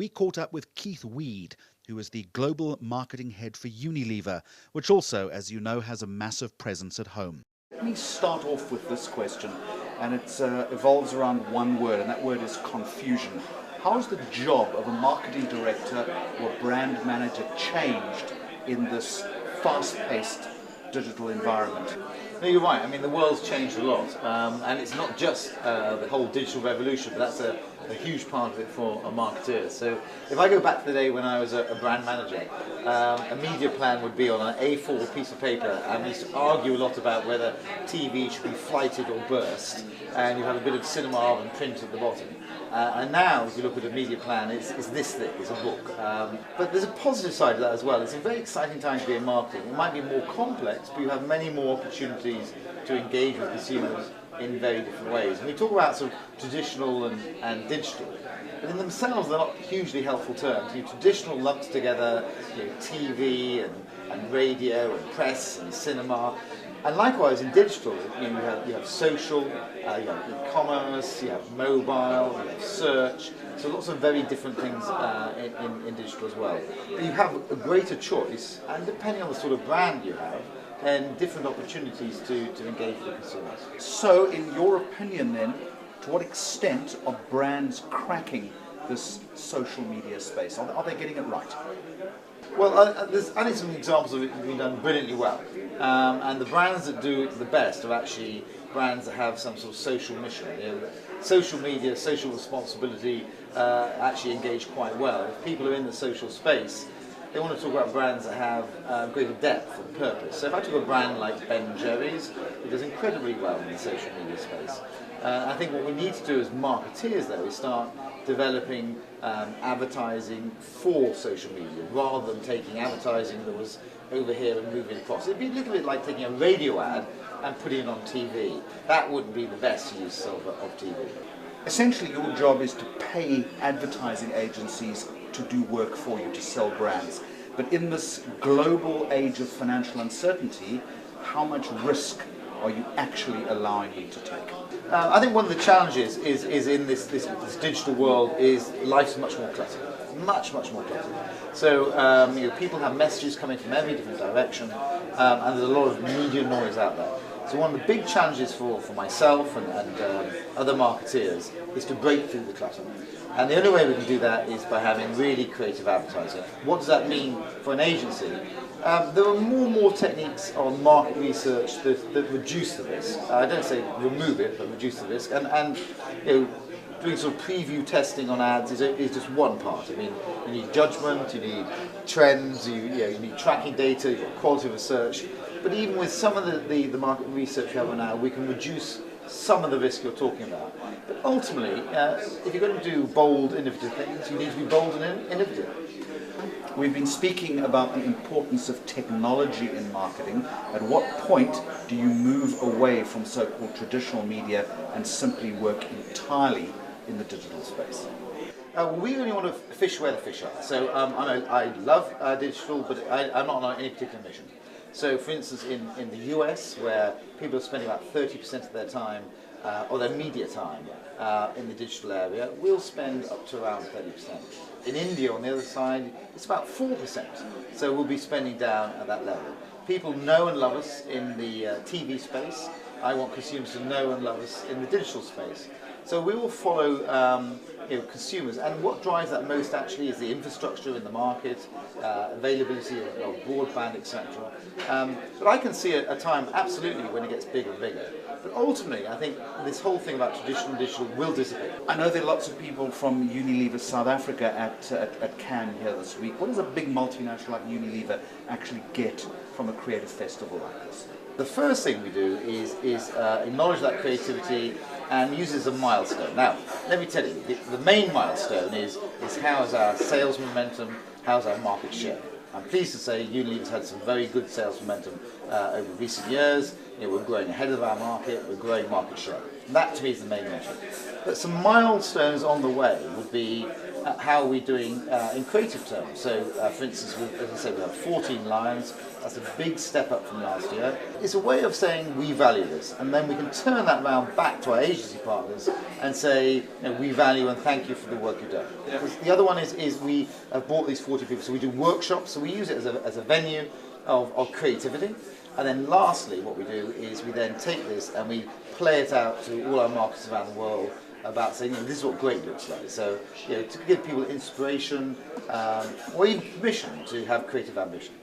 we caught up with Keith Weed, who is the global marketing head for Unilever, which also, as you know, has a massive presence at home. Let me start off with this question, and it evolves around one word, and that word is confusion. How has the job of a marketing director or brand manager changed in this fast-paced digital environment? No, you're right. I mean, the world's changed a lot, and it's not just the whole digital revolution, but that's a huge part of it for a marketeer. So if I go back to the day when I was a brand manager, a media plan would be on an A4 piece of paper, and we used to argue a lot about whether TV should be flighted or burst, and you have a bit of cinema and print at the bottom. And now, if you look at a media plan, it's this thick, it's a book. But there's a positive side to that as well. It's a very exciting time to be in marketing. It might be more complex, but you have many more opportunities to engage with consumers in very different ways. And we talk about sort of traditional and digital, but in themselves they're not hugely helpful terms. Traditional lumps together TV and radio and press and cinema. And likewise in digital, you have social, you have e-commerce, you have mobile, you have search, so lots of very different things in digital as well. But you have a greater choice, and depending on the sort of brand you have, and different opportunities to engage with consumers. So in your opinion then, to what extent are brands cracking this social media space? Are they getting it right? Well, there's only some examples of it being done brilliantly well, and the brands that do it the best are actually brands that have some sort of social mission. Social media, social responsibility actually engage quite well. If people are in the social space, they want to talk about brands that have greater depth and purpose. So if I took a brand like Ben Jerry's, it does incredibly well in the social media space. I think what we need to do as marketeers, though, is start developing advertising for social media, rather than taking advertising that was over here and moving across. It'd be a little bit like taking a radio ad and putting it on TV. That wouldn't be the best use of TV. Essentially, your job is to pay advertising agencies to do work for you, to sell brands. But in this global age of financial uncertainty, how much risk are you actually allowing them to take? I think one of the challenges is in this digital world is life's much more cluttered. Much more cluttered. So people have messages coming from every different direction, and there's a lot of media noise out there. So one of the big challenges for myself and other marketeers is to break through the clutter. And the only way we can do that is by having really creative advertising. What does that mean for an agency? There are more and more techniques on market research that reduce the risk. I don't say remove it, but reduce the risk. And doing sort of preview testing on ads is just one part. I mean, you need judgment, you need trends, you need tracking data, you've got quality research. But even with some of the market research we have now, we can reduce some of the risk you're talking about. But ultimately, if you're going to do bold, innovative things, you need to be bold and innovative. We've been speaking about the importance of technology in marketing. At what point do you move away from so-called traditional media and simply work entirely in the digital space? We only want to fish where the fish are. So I love digital, but I'm not on any particular mission. So for instance, in the US, where people are spending about 30% of their time, or their media time, in the digital area, we'll spend up to around 30%. In India, on the other side, it's about 4%. So we'll be spending down at that level. People know and love us in the TV space. I want consumers to know and love us in the digital space. So we will follow consumers, and what drives that most actually is the infrastructure in the market, availability of broadband, etc. But I can see a time absolutely when it gets bigger and bigger. But ultimately, I think this whole thing about traditional and digital will dissipate. I know there are lots of people from Unilever South Africa at Cannes here this week. What does a big multinational like Unilever actually get from a creative festival like this? The first thing we do is acknowledge that creativity and use it as a milestone. Now, let me tell you, the main milestone is how's our sales momentum, how's our market share. I'm pleased to say Unilever's had some very good sales momentum over recent years. We're growing ahead of our market, we're growing market share. And that to me is the main measure. But some milestones on the way would be how are we doing in creative terms. So, for instance, as I said, we have 14 lions. That's a big step up from last year. It's a way of saying we value this, and then we can turn that round back to our agency partners and say, you know, we value and thank you for the work you've done. Because the other one is we have brought these 40 people, so we do workshops, so we use it as a venue of creativity. And then lastly, what we do is we then take this and we play it out to all our markets around the world about saying, you know, this is what great looks like. So, you know, to give people inspiration or even permission to have creative ambition.